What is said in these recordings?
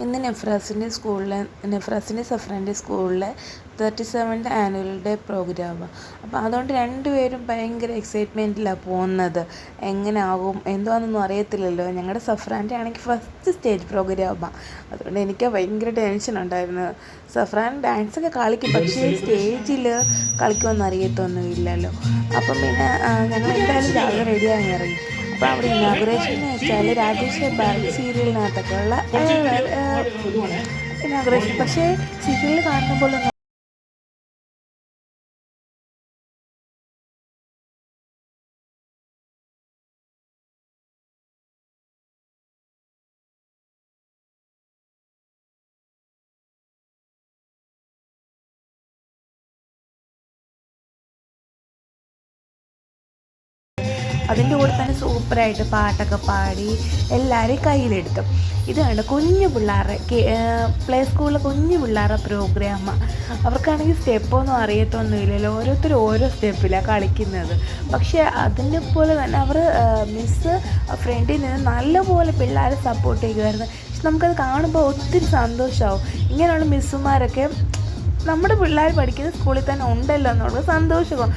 ഇന്ന് നെഫ്രാസിൻ്റെ സഫ്രാൻ്റെ സ്കൂളിലെ 37th annual day പ്രോഗ്രാമാണ്. അപ്പോൾ അതുകൊണ്ട് രണ്ടുപേരും ഭയങ്കര എക്സൈറ്റ്മെൻറ്റിലാണ് പോകുന്നത്. എങ്ങനെ ആകും എന്തുവാണെന്നൊന്നും അറിയത്തില്ലല്ലോ. ഞങ്ങളുടെ സഫ്രാൻ്റെ ആണെങ്കിൽ ഫസ്റ്റ് സ്റ്റേജ് പ്രോഗ്രാമാണ്. അതുകൊണ്ട് എനിക്ക് ഭയങ്കര ടെൻഷൻ ഉണ്ടായിരുന്നു. സഫ്രാൻ ഡാൻസൊക്കെ കളിക്കും, പക്ഷേ സ്റ്റേജിൽ കളിക്കുമെന്ന് അറിയത്തൊന്നുമില്ലല്ലോ. അപ്പം പിന്നെ ഞങ്ങൾ എന്തായാലും രാവിലെ റെഡിയായി ഇറങ്ങി. അപ്പോൾ അവിടെ ഇനാഗുറേഷൻ എന്ന് വെച്ചാൽ രാജേഷ് ഭാരതി സീരിയലിനകത്തൊക്കെ ഉള്ള ഇനാഗുറേഷൻ. പക്ഷേ സീരിയലിൽ കാണുന്ന പോലെ അതിൻ്റെ കൂടെ തന്നെ സൂപ്പറായിട്ട് പാട്ടൊക്കെ പാടി എല്ലാവരെയും കയ്യിലെടുത്തു. ഇത് കണ്ട് കുഞ്ഞു പിള്ളേരുടെ പ്ലേ സ്കൂളിലെ കുഞ്ഞു പിള്ളേരുടെ പ്രോഗ്രാമാണ്. അവർക്കാണെങ്കിൽ സ്റ്റെപ്പൊന്നും അറിയത്തൊന്നുമില്ലല്ലോ. ഓരോരുത്തരും ഓരോ സ്റ്റെപ്പിലാണ് കളിക്കുന്നത്. പക്ഷേ അതിനെ പോലെ തന്നെ അവർ മിസ്സ് ഫ്രണ്ടിൽ നിന്ന് നല്ലപോലെ പിള്ളേരെ സപ്പോർട്ട് ചെയ്യുമായിരുന്നു. പക്ഷെ നമുക്കത് കാണുമ്പോൾ ഒത്തിരി സന്തോഷമാവും. ഇങ്ങനെയുള്ള മിസ്സുമാരൊക്കെ നമ്മുടെ പിള്ളേർ പഠിക്കുന്ന സ്കൂളിൽ തന്നെ ഉണ്ടല്ലോ എന്നുള്ള സന്തോഷമാണ്.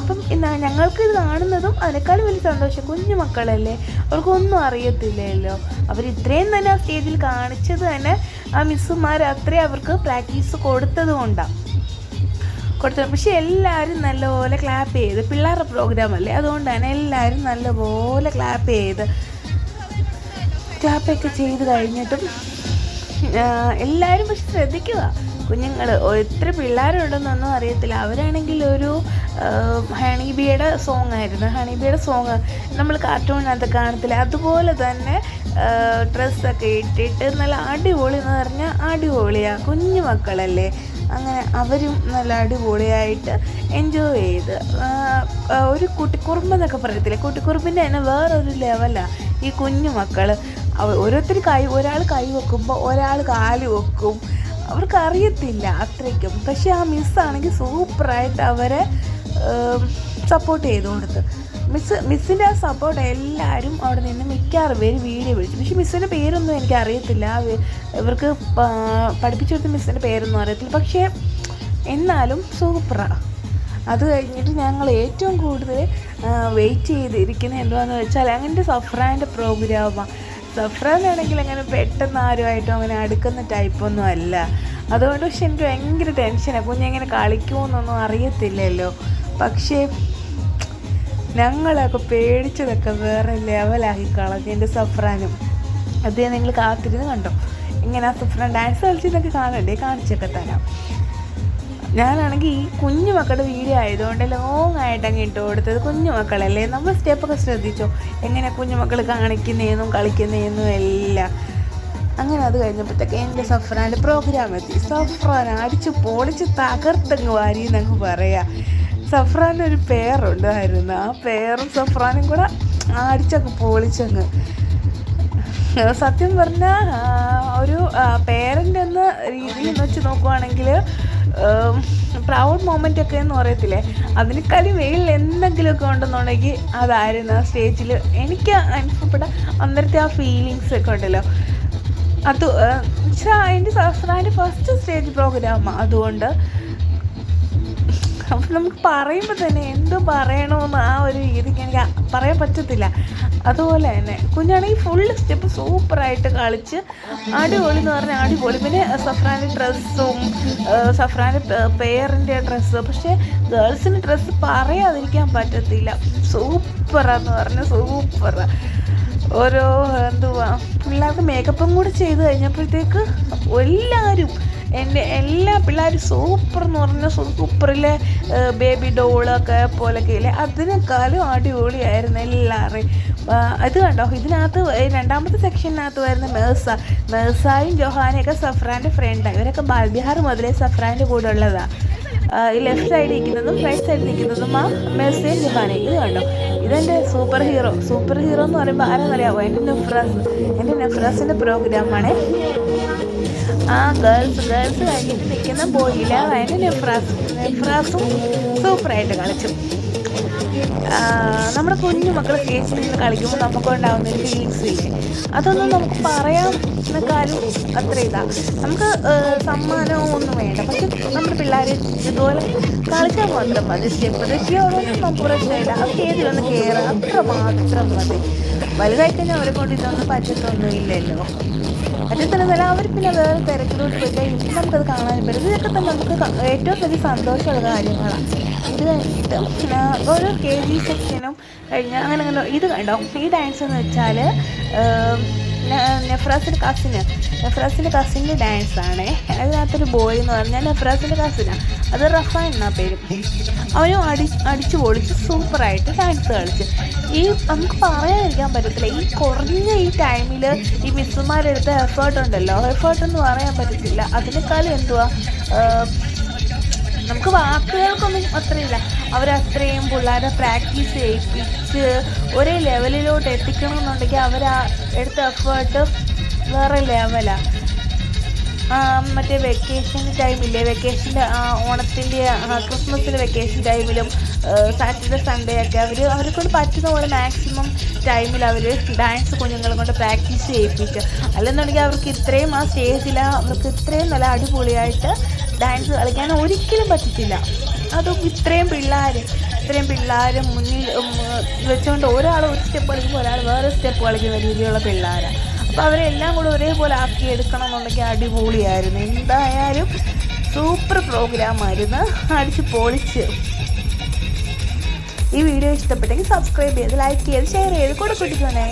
അപ്പം ഞങ്ങൾക്കിത് കാണുന്നതും അതിനേക്കാളും വലിയ സന്തോഷം. കുഞ്ഞു മക്കളല്ലേ, അവർക്കൊന്നും അറിയത്തില്ലല്ലോ. അവർ ഇത്രയും തന്നെ ആ സ്റ്റേജിൽ കാണിച്ചത് തന്നെ ആ മിസ്സുമാർ അത്രയും അവർക്ക് പ്രാക്ടീസ് കൊടുത്തത് കൊണ്ടാണ്. പക്ഷേ എല്ലാവരും നല്ലപോലെ ക്ലാപ്പ് ചെയ്ത്, പിള്ളേരുടെ പ്രോഗ്രാം അല്ലേ, അതുകൊണ്ട് തന്നെ എല്ലാവരും നല്ലപോലെ ക്ലാപ്പൊക്കെ ചെയ്ത് കഴിഞ്ഞിട്ടും എല്ലാവരും പക്ഷെ ശ്രദ്ധിക്കുക. കുഞ്ഞുങ്ങൾ എത്ര പിള്ളേരുണ്ടെന്നൊന്നും അറിയത്തില്ല. അവരാണെങ്കിൽ ഒരു ഹണിബിയുടെ സോങ് ആയിരുന്നു. ഹണിബിയുടെ സോങ് നമ്മൾ കാർട്ടൂണിനകത്ത് കാണത്തില്ല, അതുപോലെ തന്നെ ഡ്രസ്സൊക്കെ ഇട്ടിട്ട് നല്ല അടിപൊളി എന്ന് പറഞ്ഞാൽ അടിപൊളിയാണ്. കുഞ്ഞു മക്കളല്ലേ, അങ്ങനെ അവരും നല്ല അടിപൊളിയായിട്ട് എൻജോയ് ചെയ്ത് ഒരു കുട്ടിക്കുറുമ്പെന്നൊക്കെ പറയത്തില്ലേ, കുട്ടിക്കുറുമ്പിൻ്റെ തന്നെ വേറൊരു ലെവലാണ് ഈ കുഞ്ഞു മക്കൾ. ഓരോരുത്തർ ഒരാൾ കൈ വെക്കുമ്പോൾ ഒരാൾ കാല് വെക്കും. അവർക്കറിയത്തില്ല അത്രയ്ക്കും. പക്ഷേ ആ മിസ്സാണെങ്കിൽ സൂപ്പറായിട്ട് അവരെ സപ്പോർട്ട് ചെയ്ത് കൊടുത്ത്. മിസ്സിൻ്റെ ആ സപ്പോർട്ട് എല്ലാവരും അവിടെ നിന്ന് മിക്കവാറും പേര് വീഡിയോ വിളിച്ചു. പക്ഷേ മിസ്സിൻ്റെ പേരൊന്നും എനിക്കറിയത്തില്ല, ഇവർക്ക് പഠിപ്പിച്ചു കൊടുത്ത മിസ്സിൻ്റെ പേരൊന്നും അറിയത്തില്ല. പക്ഷേ എന്നാലും സൂപ്പറാണ്. അത് കഴിഞ്ഞിട്ട് ഞങ്ങൾ ഏറ്റവും കൂടുതൽ വെയിറ്റ് ചെയ്തിരിക്കുന്നത് എന്താണെന്ന് വെച്ചാൽ അങ്ങനത്തെ സഫ്രാൻ്റെ പ്രോഗ്രാമാണ്. സഫ്രാനാണെങ്കിൽ അങ്ങനെ പെട്ടെന്ന് ആരുമായിട്ടും അങ്ങനെ അടുക്കുന്ന ടൈപ്പൊന്നും അല്ല. അതുകൊണ്ട് പക്ഷെ എനിക്ക് ഭയങ്കര ടെൻഷനാണ്. കുഞ്ഞെങ്ങനെ കളിക്കുമെന്നൊന്നും അറിയത്തില്ലല്ലോ. പക്ഷേ ഞങ്ങളൊക്കെ പേടിച്ചതൊക്കെ വേറെ ലെവലാക്കി കളഞ്ഞു എൻ്റെ സഫ്രാനും. അത് നിങ്ങൾ കാത്തിരുന്ന് കണ്ടോ, ഇങ്ങനെ ആ സഫ്രാൻ ഡാൻസ് കളിച്ചതൊക്കെ കാണണ്ടേ, കാണിച്ചൊക്കെ തരാം. ഞാനാണെങ്കിൽ ഈ കുഞ്ഞു മക്കളുടെ വീഡിയോ ആയതുകൊണ്ട് ലോങ് ആയിട്ട് അങ്ങ് ഇട്ട് കൊടുത്തത്. കുഞ്ഞു മക്കളല്ലേ, നമ്മൾ സ്റ്റെപ്പൊക്കെ ശ്രദ്ധിച്ചോ എങ്ങനെ കുഞ്ഞു മക്കൾ കാണിക്കുന്നതെന്നും കളിക്കുന്നതെന്നും എല്ലാം. അങ്ങനെ അത് കഴിഞ്ഞപ്പോഴത്തേക്ക് എൻ്റെ സഫ്രാൻ്റെ പ്രോഗ്രാം എത്തി. സഫ്രാൻ അടിച്ച് പൊളിച്ച് തകർത്തങ്ങ് വാരിയെന്നങ്ങ് പറയാം. സഫ്രാൻ്റെ ഒരു പേരുണ്ടായിരുന്നു, ആ പേരും സഫ്രാനും കൂടെ അടിച്ചങ്ങ് പൊളിച്ചങ്ങ്. സത്യം പറഞ്ഞാൽ ഒരു പേരൻ്റ് എന്ന രീതിയിൽ വെച്ച് നോക്കുവാണെങ്കിൽ പ്രൗഡ് മൊമെൻ്റ് ഒക്കെ എന്ന് പറയത്തില്ലേ, അതിനേക്കാളും വെയിൽ എന്തെങ്കിലുമൊക്കെ ഉണ്ടെന്നുണ്ടെങ്കിൽ അതായിരുന്നു ആ സ്റ്റേജിൽ എനിക്ക് അനുഭവപ്പെട്ട അന്നേരത്തെ ആ ഫീലിങ്സ് ഒക്കെ ഉണ്ടല്ലോ. അത് എൻ്റെ സഫ്രാൻ്റെ ഫസ്റ്റ് സ്റ്റേജ് പ്രോഗ്രാമാണ്. അതുകൊണ്ട് അപ്പം നമുക്ക് പറയുമ്പോൾ തന്നെ എന്തോ പറയണമെന്ന് ആ ഒരു രീതിക്ക് എനിക്ക് പറയാൻ പറ്റത്തില്ല. അതുപോലെ തന്നെ കുഞ്ഞാണെങ്കിൽ ഫുള്ള് സ്റ്റെപ്പ് സൂപ്പറായിട്ട് കളിച്ച് അടിപൊളി എന്ന് പറഞ്ഞാൽ അടിപൊളി. പിന്നെ സഫ്രാൻ്റെ ഡ്രസ്സും സഫ്രാൻ്റെ പേരിൻ്റെ ഡ്രസ്സ്, പക്ഷേ ഗേൾസിൻ്റെ ഡ്രസ്സ് പറയാതിരിക്കാൻ പറ്റത്തില്ല. സൂപ്പറാന്ന് പറഞ്ഞാൽ സൂപ്പറാണ്. ഓരോ എന്തുവാ പിള്ളേർക്ക് മേക്കപ്പും കൂടി ചെയ്ത് കഴിഞ്ഞപ്പോഴത്തേക്ക് എല്ലാവരും എല്ലാ പിള്ളേരും സൂപ്പർ എന്ന് പറഞ്ഞാൽ സൂപ്പറിലെ ബേബി ഡോളൊക്കെ പോലൊക്കെ ഇല്ലേ, അതിനേക്കാളും അടിപൊളിയായിരുന്നു എല്ലാവരെയും. ഇത് കണ്ടോ, ഇതിനകത്ത് രണ്ടാമത്തെ സെക്ഷനകത്ത് വരുന്ന മേഴ്സായും ജൊഹാനയൊക്കെ സഫ്രാൻ്റെ ഫ്രണ്ടാണ്. ഇവരൊക്കെ ബാൽബിഹാർ മുതലേ സഫ്രാൻ്റെ കൂടെ ഉള്ളതാണ്. ഈ ലെഫ്റ്റ് സൈഡിൽ നിൽക്കുന്നതും റൈറ്റ് സൈഡിൽ നിൽക്കുന്നതും ആ മേഴ്സയും ജൊഹാനയും. ഇത് കണ്ടോ, ഇതെൻ്റെ സൂപ്പർ ഹീറോ എന്ന് പറയുമ്പോൾ ആരാന്നറിയാമോ? എൻ്റെ നെഫ്രാസിൻ്റെ പ്രോഗ്രാമാണ്. ആ ഗേൾസ് കഴിഞ്ഞിട്ട് നിൽക്കുന്ന ബോയില്ല, അതിൻ്റെ നെഫ്രാസും സൂപ്പറായിട്ട് കളിച്ചു. നമ്മുടെ കുഞ്ഞു മക്കൾ സ്റ്റേജിൽ നിന്ന് കളിക്കുമ്പോൾ നമുക്കുണ്ടാകുന്ന ഒരു ഫീലിങ്സ് ഇല്ലേ, അതൊന്നും നമുക്ക് പറയാനേക്കാളും അത്ര നമുക്ക് സമ്മാനമോ ഒന്നും വേണ്ട. പക്ഷെ നമ്മുടെ പിള്ളേർ ഇതുപോലെ കളിച്ചാൽ മാത്രം മതി. സ്റ്റെപ്പ് തെറ്റിയോടൊന്നും നമുക്ക് പ്രശ്നമില്ല. ആ സ്റ്റേജിലൊന്ന് കയറുക അത്ര മാത്രം മതി. വലുതായി കഴിഞ്ഞാൽ അവരെ കൊണ്ട് ഇതൊന്നും പറ്റത്തൊന്നും ഇല്ലല്ലോ. പറ്റത്തില്ലെന്നല്ല, അവർ പിന്നെ വേറെ തിരക്കിലോട്ട് പോയിട്ട് നമുക്കത് കാണാനും പറ്റും. ഇതൊക്കെ തന്നെ നമുക്ക് ഏറ്റവും വലിയ സന്തോഷമുള്ള കാര്യങ്ങളാണ്. ഇത് കഴിഞ്ഞിട്ട് ഓരോ KG സെക്ഷനും കഴിഞ്ഞാൽ അങ്ങനെ ഇത് കണ്ടോ, ഈ ഡാൻസ് എന്ന് വെച്ചാൽ നെഫ്രാസിൻ്റെ കസിൻ്റെ ഡാൻസാണേ. അതിനകത്തൊരു ബോയ് എന്ന് പറഞ്ഞാൽ നെഫ്രാസിൻ്റെ കസിനാണ്, അത് റഫാൻ എന്നാ പേര്. അവനും അടിച്ചു പൊളിച്ച് സൂപ്പറായിട്ട് ഡാൻസ് കളിച്ച്. ഈ നമുക്ക് പറയാതിരിക്കാൻ പറ്റത്തില്ല, ഈ കുറഞ്ഞ ഈ ടൈമിൽ ഈ മിസ്സുമാരെടുത്ത എഫേർട്ടെന്ന് പറയാൻ പറ്റത്തില്ല. അതിനേക്കാളും എന്തുവാ, നമുക്ക് വാക്കുകൾക്കൊന്നും അത്രയില്ല. അവരത്രയും പിള്ളേരെ പ്രാക്ടീസ് ചെയ്യിപ്പിച്ച് ഒരേ ലെവലിലോട്ട് എത്തിക്കണമെന്നുണ്ടെങ്കിൽ അവർ എടുത്ത എഫേർട്ട് വേറെ ലെവലാണ്. മറ്റേ വെക്കേഷൻ ടൈമില്ലേ, ഓണത്തിൻ്റെ ക്രിസ്മസിൻ്റെ വെക്കേഷൻ ടൈമിലും സാറ്റർഡേ സൺഡേ ഒക്കെ അവർക്കൊണ്ട് പറ്റുന്ന പോലെ മാക്സിമം ടൈമിൽ അവർ ഡാൻസ് കുഞ്ഞുങ്ങളെ കൊണ്ട് പ്രാക്ടീസ് ചെയ്യിപ്പിച്ച്, അല്ലെന്നുണ്ടെങ്കിൽ അവർക്ക് ഇത്രയും ആ സ്റ്റേജിൽ അവർക്ക് ഇത്രയും നല്ല അടിപൊളിയായിട്ട് ഡാൻസ് കളിക്കാൻ ഒരിക്കലും പറ്റത്തില്ല. അതും ഇത്രയും പിള്ളേർ മുന്നിൽ വെച്ചുകൊണ്ട് ഒരാൾ ഒരു സ്റ്റെപ്പ് കളിക്കുമ്പോൾ ഒരാൾ വേറെ സ്റ്റെപ്പ് കളിക്കുന്ന രീതിയിലുള്ള പിള്ളേരാണ്. അപ്പോൾ അവരെല്ലാം കൂടെ ഒരേപോലെ ആക്കി എടുക്കണം എന്നുണ്ടെങ്കിൽ അടിപൊളിയായിരുന്നു. എന്തായാലും സൂപ്പർ പ്രോഗ്രാമായിരുന്നു, അടിച്ച് പൊളിച്ച്. ഈ വീഡിയോ ഇഷ്ടപ്പെട്ടെങ്കിൽ സബ്സ്ക്രൈബ് ചെയ്ത് ലൈക്ക് ചെയ്ത് ഷെയർ ചെയ്ത് കൂടെ കൂട്ടിക്കോണേ.